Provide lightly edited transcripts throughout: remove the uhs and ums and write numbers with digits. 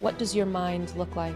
What does your mind look like?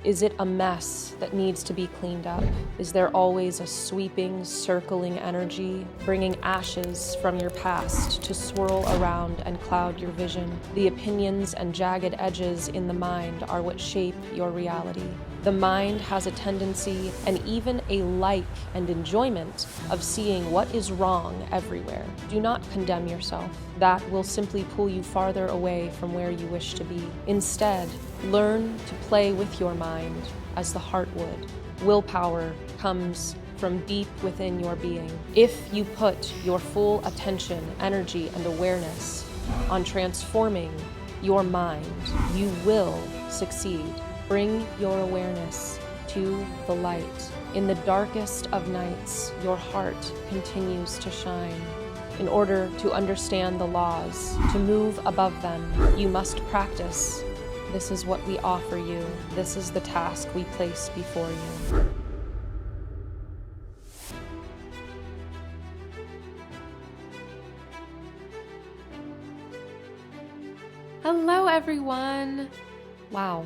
Is it a mess that needs to be cleaned up? Is there always a sweeping, circling energy, bringing ashes from your past to swirl around and cloud your vision? The opinions and jagged edges in the mind are what shape your reality. The mind has a tendency and even a like and enjoyment of seeing what is wrong everywhere. Do not condemn yourself. That will simply pull you farther away from where you wish to be. Instead, learn to play with your mind as the heart would. Willpower comes from deep within your being. If you put your full attention, energy, and awareness on transforming your mind, you will succeed. Bring your awareness to the light. In the darkest of nights, your heart continues to shine. In order to understand the laws, to move above them, you must practice. This is what we offer you. This is the task we place before you. Hello, everyone. Wow.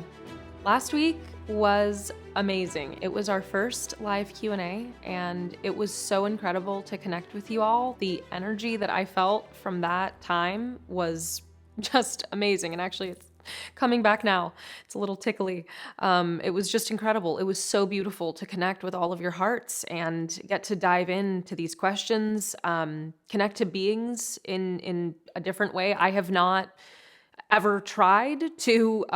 Last week was amazing. It was our first live Q&A, and it was so incredible to connect with you all. The energy that I felt from that time was just amazing. And actually, it's coming back now. It's a little tickly. It was just incredible. It was so beautiful to connect with all of your hearts and get to dive into these questions, connect to beings in a different way. I have not ever tried to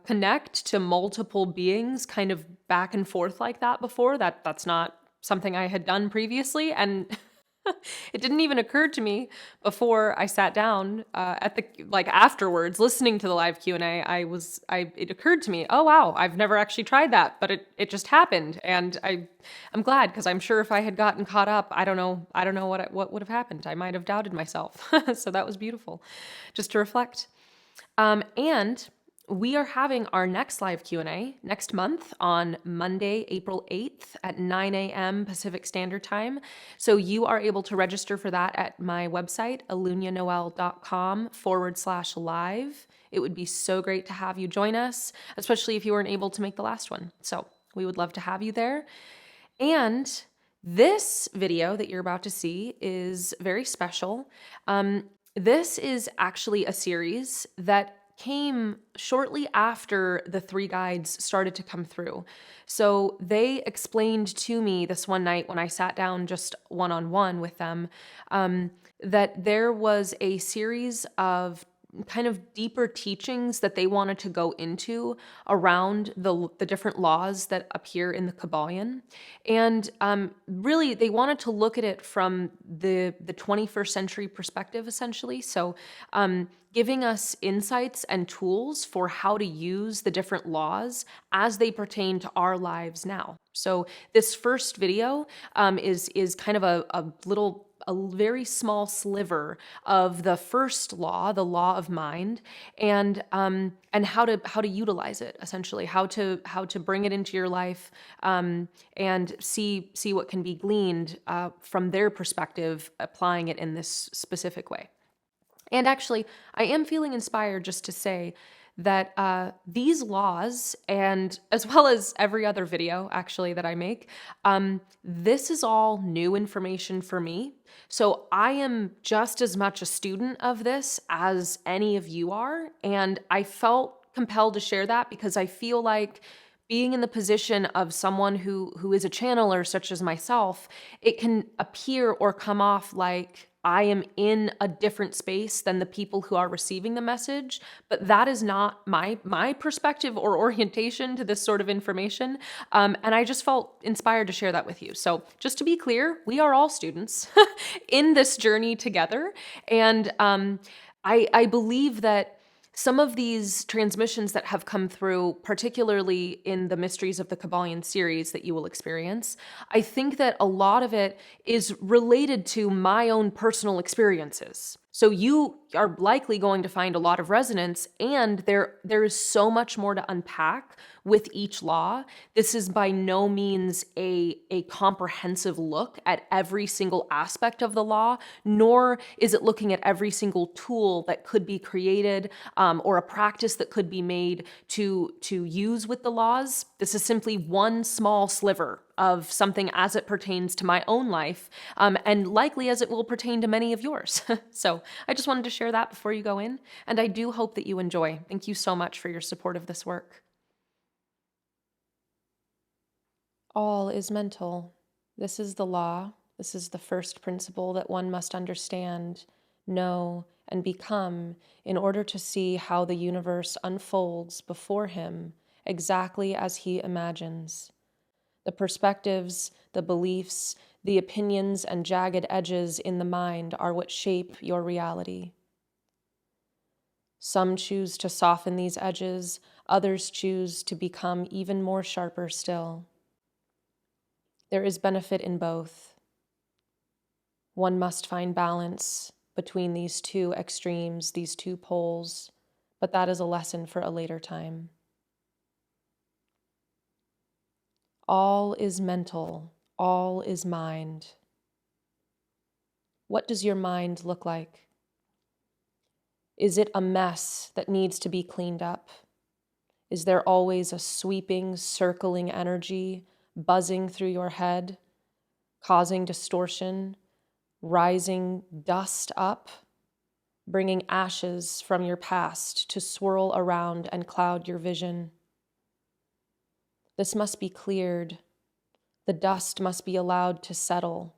connect to multiple beings kind of back and forth like that before. That's not something I had done previously, and it didn't even occur to me before I sat down afterwards listening to the live Q&A. It occurred to me, oh wow, I've never actually tried that, but it just happened, and I'm glad, because I'm sure if I had gotten caught up, I don't know what would have happened. I might have doubted myself. So that was beautiful, just to reflect. And we are having our next live Q&A next month on Monday, April 8th at 9 a.m. Pacific Standard Time. So you are able to register for that at my website, alunyanoel.com/live. It would be so great to have you join us, especially if you weren't able to make the last one. So we would love to have you there. And this video that you're about to see is very special. This is actually a series that came shortly after the 3 guides started to come through. So they explained to me this one night when I sat down just one-on-one with them, that there was a series of kind of deeper teachings that they wanted to go into around the different laws that appear in the Kybalion. And really, they wanted to look at it from the 21st century perspective, essentially. So giving us insights and tools for how to use the different laws as they pertain to our lives now. So this first video is kind of a very small sliver of the first law, the law of mind, and how to utilize it, essentially, how to bring it into your life, and see what can be gleaned from their perspective, applying it in this specific way. And actually, I am feeling inspired just to say that these laws, and as well as every other video actually that I make, this is all new information for me. So I am just as much a student of this as any of you are. And I felt compelled to share that because I feel like, being in the position of someone who is a channeler such as myself, it can appear or come off like I am in a different space than the people who are receiving the message, but that is not my perspective or orientation to this sort of information, and I just felt inspired to share that with you. So just to be clear, we are all students in this journey together, and I believe that some of these transmissions that have come through, particularly in the Mysteries of the Kybalion series that you will experience, I think that a lot of it is related to my own personal experiences. So you are likely going to find a lot of resonance, and there is so much more to unpack with each law. This is by no means a comprehensive look at every single aspect of the law, nor is it looking at every single tool that could be created, or a practice that could be made to use with the laws. This is simply one small sliver of something as it pertains to my own life, and likely as it will pertain to many of yours. So I just wanted to share that before you go in, and I do hope that you enjoy. Thank you so much for your support of this work. All is mental. This is the law. This is the first principle that one must understand, know, and become in order to see how the universe unfolds before him exactly as he imagines. The perspectives, the beliefs, the opinions, and jagged edges in the mind are what shape your reality. Some choose to soften these edges, others choose to become even more sharper still. There is benefit in both. One must find balance between these two extremes, these two poles, but that is a lesson for a later time. All is mental, all is mind. What does your mind look like? Is it a mess that needs to be cleaned up? Is there always a sweeping, circling energy buzzing through your head, causing distortion, rising dust up, bringing ashes from your past to swirl around and cloud your vision? This must be cleared. The dust must be allowed to settle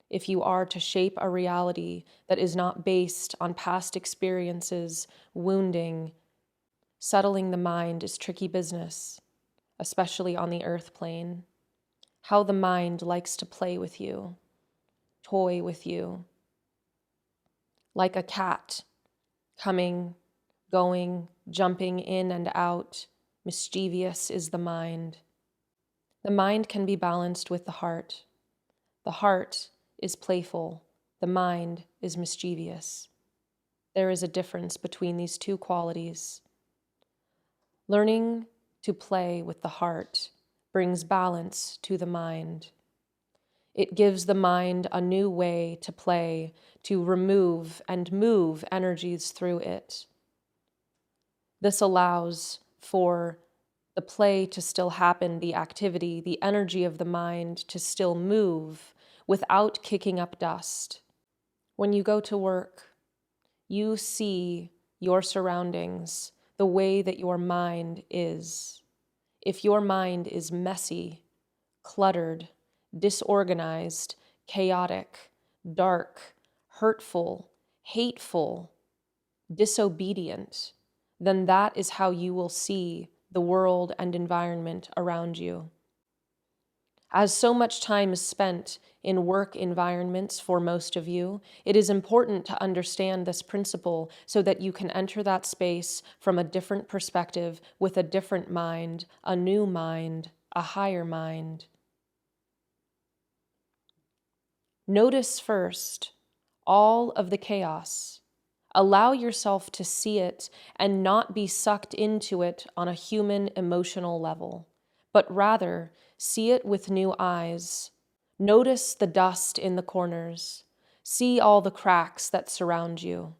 if you are to shape a reality that is not based on past experiences, wounding. Settling the mind is tricky business, especially on the earth plane. How the mind likes to play with you, toy with you. Like a cat, coming, going, jumping in and out, mischievous is the mind. The mind can be balanced with the heart. The heart is playful, the mind is mischievous. There is a difference between these two qualities. Learning to play with the heart brings balance to the mind. It gives the mind a new way to play, to remove and move energies through it. This allows for the play to still happen, the activity, the energy of the mind to still move without kicking up dust. When you go to work, you see your surroundings the way that your mind is. If your mind is messy, cluttered, disorganized, chaotic, dark, hurtful, hateful, disobedient, then that is how you will see the world and environment around you. As so much time is spent in work environments for most of you, it is important to understand this principle so that you can enter that space from a different perspective, with a different mind, a new mind, a higher mind. Notice first all of the chaos. Allow yourself to see it and not be sucked into it on a human emotional level, but rather see it with new eyes. Notice the dust in the corners. See all the cracks that surround you.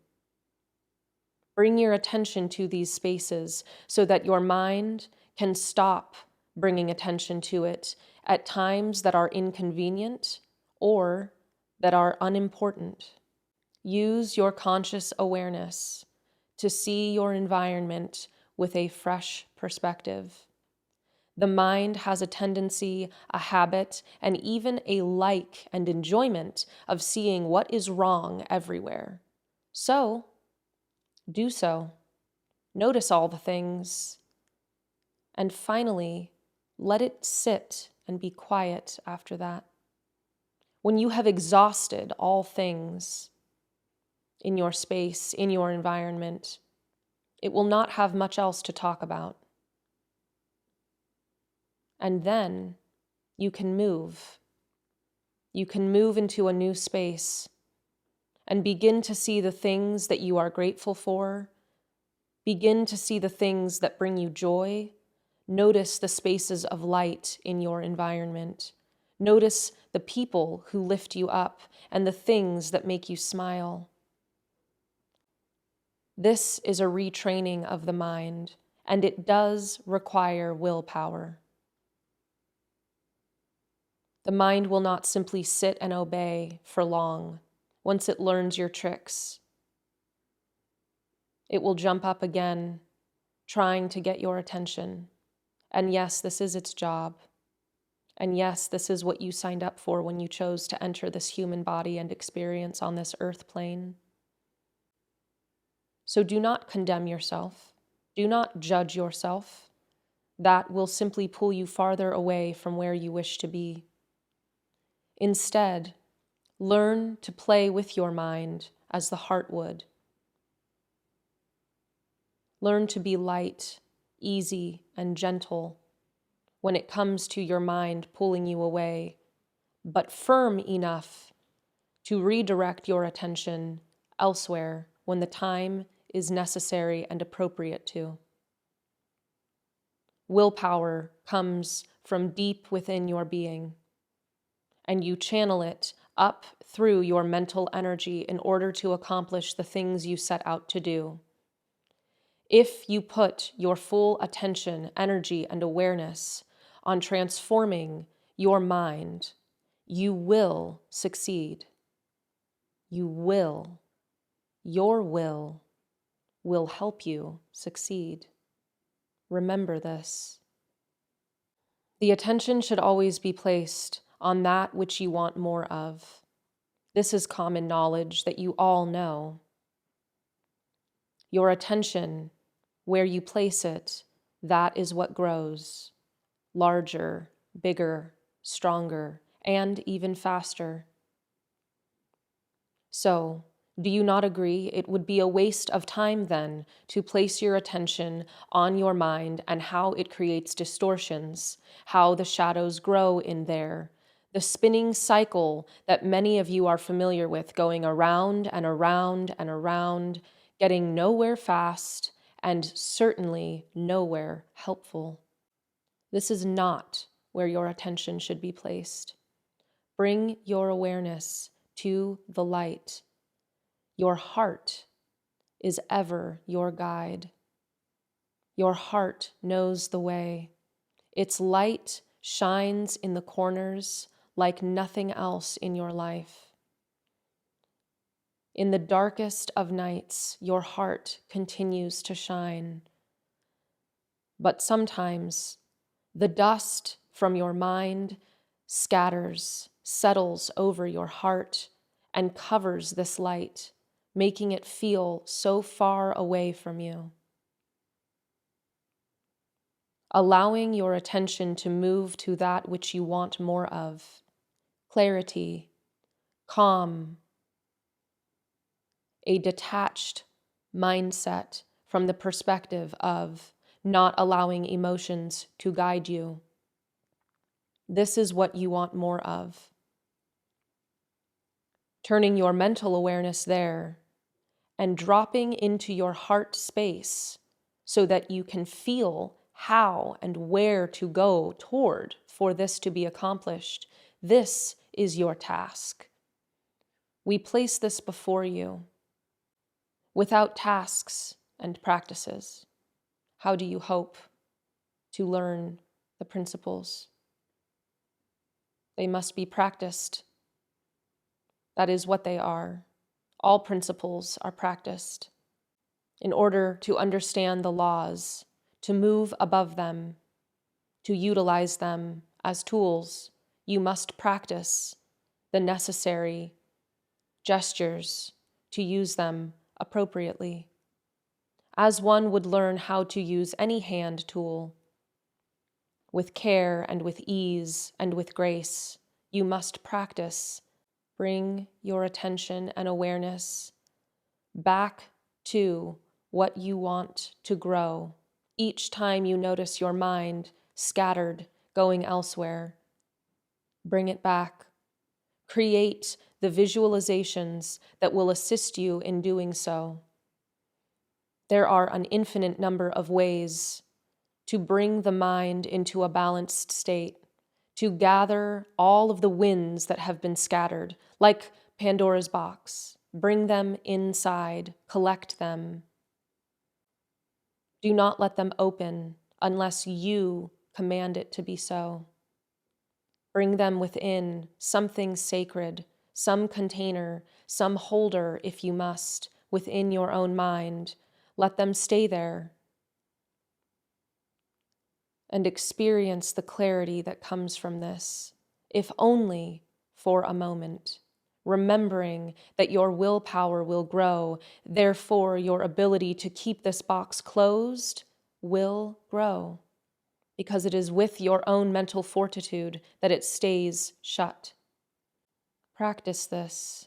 Bring your attention to these spaces so that your mind can stop bringing attention to it at times that are inconvenient or that are unimportant. Use your conscious awareness to see your environment with a fresh perspective. The mind has a tendency, a habit, and even a like and enjoyment of seeing what is wrong everywhere. So, do so. Notice all the things. And finally, let it sit and be quiet after that. When you have exhausted all things in your space, in your environment, it will not have much else to talk about. And then you can move. You can move into a new space and begin to see the things that you are grateful for. Begin to see the things that bring you joy. Notice the spaces of light in your environment. Notice the people who lift you up and the things that make you smile. This is a retraining of the mind, and it does require willpower. The mind will not simply sit and obey for long once it learns your tricks. It will jump up again, trying to get your attention. And yes, this is its job. And yes, this is what you signed up for when you chose to enter this human body and experience on this earth plane. So do not condemn yourself. Do not judge yourself. That will simply pull you farther away from where you wish to be. Instead, learn to play with your mind as the heart would. Learn to be light, easy, and gentle when it comes to your mind pulling you away, but firm enough to redirect your attention elsewhere when the time is necessary and appropriate to. Willpower comes from deep within your being, and you channel it up through your mental energy in order to accomplish the things you set out to do. If you put your full attention, energy, and awareness on transforming your mind, you will succeed. You will. Your will help you succeed. Remember this. The attention should always be placed on that which you want more of. This is common knowledge that you all know. Your attention, where you place it, that is what grows. Larger, bigger, stronger, and even faster. So, do you not agree it would be a waste of time then to place your attention on your mind and how it creates distortions, how the shadows grow in there, the spinning cycle that many of you are familiar with, going around and around and around, getting nowhere fast and certainly nowhere helpful? This is not where your attention should be placed. Bring your awareness to the light. Your heart is ever your guide. Your heart knows the way. Its light shines in the corners like nothing else in your life. In the darkest of nights, your heart continues to shine. But sometimes the dust from your mind scatters, settles over your heart, and covers this light, making it feel so far away from you. Allowing your attention to move to that which you want more of, clarity, calm, a detached mindset from the perspective of not allowing emotions to guide you. This is what you want more of. Turning your mental awareness there and dropping into your heart space so that you can feel how and where to go toward for this to be accomplished. This is your task. We place this before you. Without tasks and practices, how do you hope to learn the principles? They must be practiced. That is what they are. All principles are practiced. In order to understand the laws, to move above them, to utilize them as tools, you must practice the necessary gestures to use them appropriately, as one would learn how to use any hand tool. With care and with ease and with grace, you must practice. Bring your attention and awareness back to what you want to grow. Each time you notice your mind scattered, going elsewhere, bring it back. Create the visualizations that will assist you in doing so. There are an infinite number of ways to bring the mind into a balanced state, to gather all of the winds that have been scattered, like Pandora's box. Bring them inside, collect them. Do not let them open unless you command it to be so. Bring them within something sacred, some container, some holder, if you must, within your own mind. Let them stay there and experience the clarity that comes from this, if only for a moment, remembering that your willpower will grow, therefore your ability to keep this box closed will grow, because it is with your own mental fortitude that it stays shut. Practice this.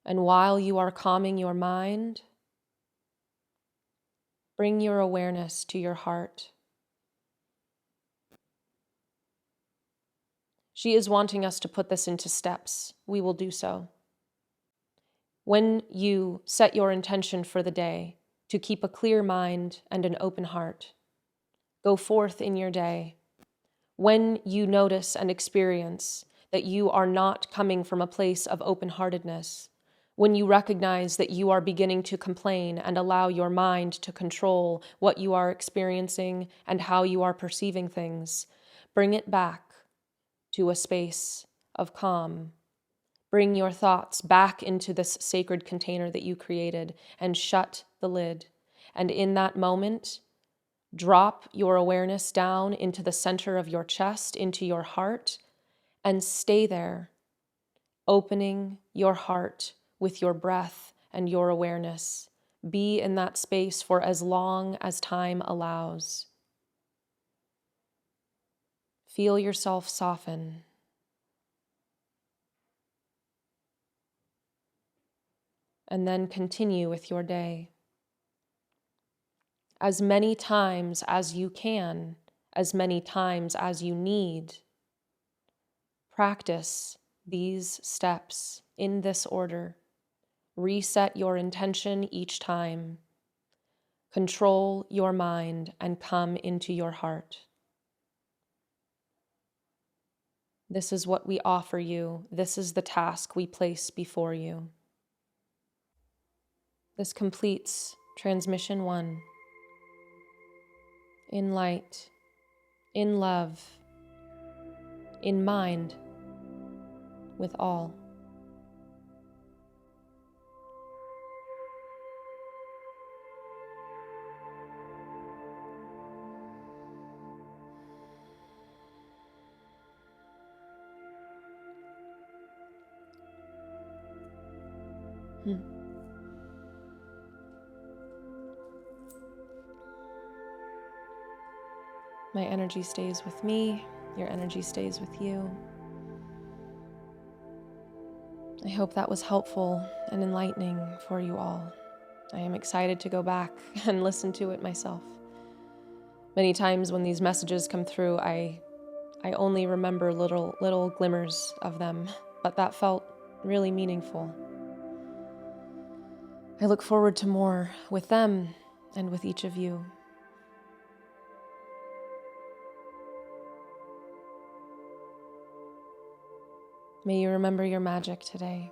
And while you are calming your mind, bring your awareness to your heart. She is wanting us to put this into steps. We will do so. When you set your intention for the day to keep a clear mind and an open heart, go forth in your day. When you notice and experience that you are not coming from a place of open-heartedness, when you recognize that you are beginning to complain and allow your mind to control what you are experiencing and how you are perceiving things, bring it back to a space of calm. Bring your thoughts back into this sacred container that you created and shut the lid. And in that moment, drop your awareness down into the center of your chest, into your heart, and stay there, opening your heart with your breath and your awareness. Be in that space for as long as time allows. Feel yourself soften. And then continue with your day. As many times as you can, as many times as you need, practice these steps in this order. Reset your intention each time. Control your mind and come into your heart. This is what we offer you. This is the task we place before you. This completes transmission 1. In light, in love, in mind, with all. My energy stays with me. Your energy stays with you. I hope that was helpful and enlightening for you all. I am excited to go back and listen to it myself. Many times when these messages come through, I only remember little glimmers of them, but that felt really meaningful. I look forward to more with them and with each of you. May you remember your magic today.